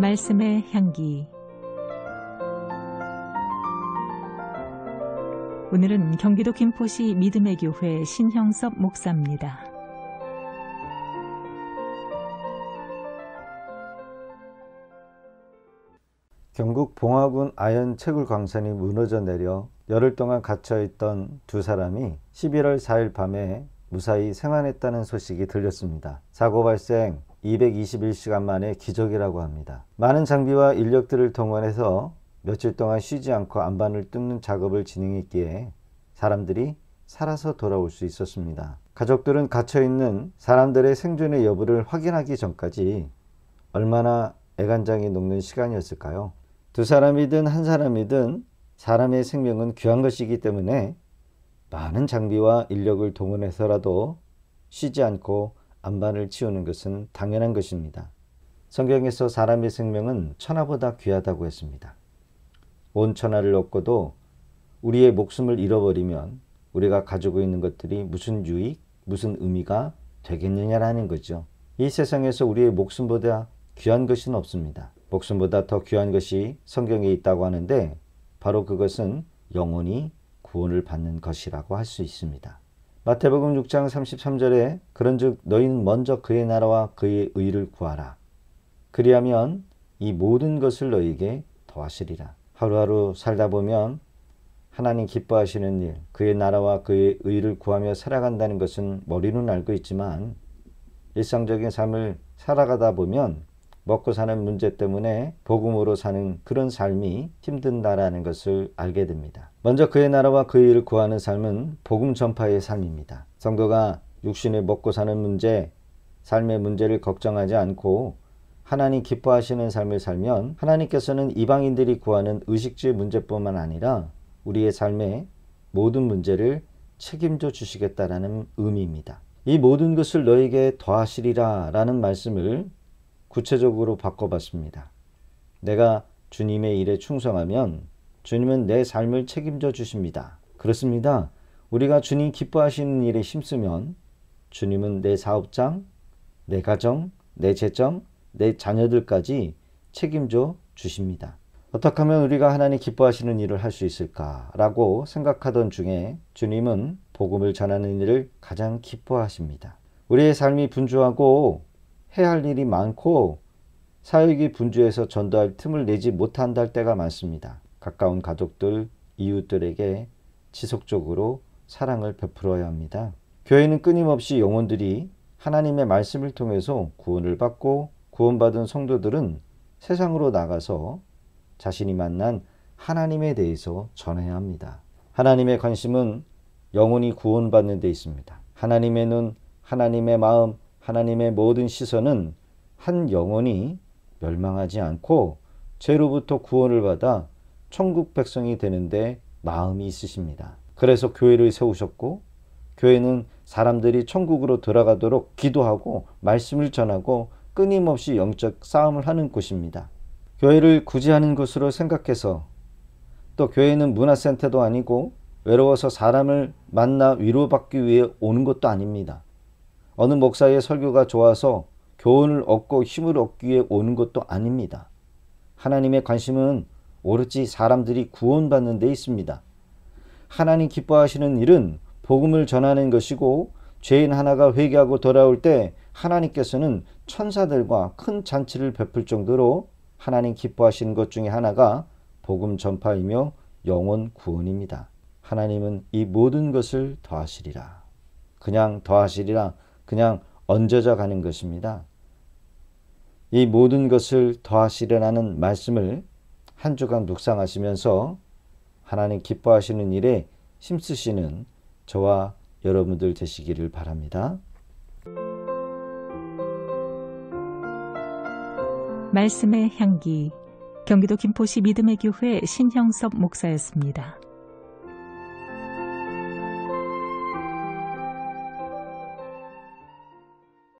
말씀의 향기. 오늘은 경기도 김포시 믿음의 교회 신형섭 목사입니다. 경북 봉화군 아연 채굴 광산이 무너져 내려 열흘 동안 갇혀있던 두 사람이 11월 4일 밤에 무사히 생還했다는 소식이 들렸습니다. 사고 발생 221시간 만에 기적이라고 합니다. 많은 장비와 인력들을 동원해서 며칠 동안 쉬지 않고 안반을 뚫는 작업을 진행했기에 사람들이 살아서 돌아올 수 있었습니다. 가족들은 갇혀있는 사람들의 생존의 여부를 확인하기 전까지 얼마나 애간장이 녹는 시간이었을까요? 두 사람이든 한 사람이든 사람의 생명은 귀한 것이기 때문에 많은 장비와 인력을 동원해서라도 쉬지 않고 안반을 치우는 것은 당연한 것입니다. 성경에서 사람의 생명은 천하보다 귀하다고 했습니다. 온 천하를 얻고도 우리의 목숨을 잃어버리면 우리가 가지고 있는 것들이 무슨 유익, 무슨 의미가 되겠느냐라는 거죠. 이 세상에서 우리의 목숨보다 귀한 것은 없습니다. 목숨보다 더 귀한 것이 성경에 있다고 하는데 바로 그것은 영원히 구원을 받는 것이라고 할 수 있습니다. 마태복음 6장 33절에 그런즉 너희는 먼저 그의 나라와 그의 의를 구하라. 그리하면 이 모든 것을 너희에게 더하시리라. 하루하루 살다 보면 하나님 기뻐하시는 일, 그의 나라와 그의 의를 구하며 살아간다는 것은 머리로는 알고 있지만 일상적인 삶을 살아가다 보면 먹고 사는 문제 때문에 복음으로 사는 그런 삶이 힘든다라는 것을 알게 됩니다. 먼저 그의 나라와 그의 일을 구하는 삶은 복음 전파의 삶입니다. 성도가 육신의 먹고 사는 문제, 삶의 문제를 걱정하지 않고 하나님 기뻐하시는 삶을 살면 하나님께서는 이방인들이 구하는 의식주의 문제뿐만 아니라 우리의 삶의 모든 문제를 책임져 주시겠다라는 의미입니다. 이 모든 것을 너에게 더하시리라 라는 말씀을 구체적으로 바꿔봤습니다. 내가 주님의 일에 충성하면 주님은 내 삶을 책임져 주십니다. 그렇습니다. 우리가 주님 기뻐하시는 일에 힘쓰면 주님은 내 사업장, 내 가정, 내 재정, 내 자녀들까지 책임져 주십니다. 어떻게 하면 우리가 하나님 기뻐하시는 일을 할 수 있을까라고 생각하던 중에 주님은 복음을 전하는 일을 가장 기뻐하십니다. 우리의 삶이 분주하고 해야 할 일이 많고 사역이 분주해서 전도할 틈을 내지 못한다 할 때가 많습니다. 가까운 가족들, 이웃들에게 지속적으로 사랑을 베풀어야 합니다. 교회는 끊임없이 영혼들이 하나님의 말씀을 통해서 구원을 받고 구원받은 성도들은 세상으로 나가서 자신이 만난 하나님에 대해서 전해야 합니다. 하나님의 관심은 영혼이 구원받는 데 있습니다. 하나님의 눈, 하나님의 마음, 하나님의 모든 시선은 한 영혼이 멸망하지 않고 죄로부터 구원을 받아 천국 백성이 되는데 마음이 있으십니다. 그래서 교회를 세우셨고 교회는 사람들이 천국으로 들어가도록 기도하고 말씀을 전하고 끊임없이 영적 싸움을 하는 곳입니다. 교회를 구제하는 곳으로 생각해서 또 교회는 문화센터도 아니고 외로워서 사람을 만나 위로받기 위해 오는 것도 아닙니다. 어느 목사의 설교가 좋아서 교훈을 얻고 힘을 얻기 위해 오는 것도 아닙니다. 하나님의 관심은 오로지 사람들이 구원받는 데 있습니다. 하나님 기뻐하시는 일은 복음을 전하는 것이고 죄인 하나가 회개하고 돌아올 때 하나님께서는 천사들과 큰 잔치를 베풀 정도로 하나님 기뻐하시는 것 중에 하나가 복음 전파이며 영혼 구원입니다. 하나님은 이 모든 것을 더하시리라. 그냥 더하시리라. 그냥 얹어져 가는 것입니다. 이 모든 것을 더하시리라는 말씀을 한 주간 묵상하시면서 하나님 기뻐하시는 일에 힘쓰시는 저와 여러분들 되시기를 바랍니다. 말씀의 향기. 경기도 김포시 믿음의 교회 신형섭 목사였습니다.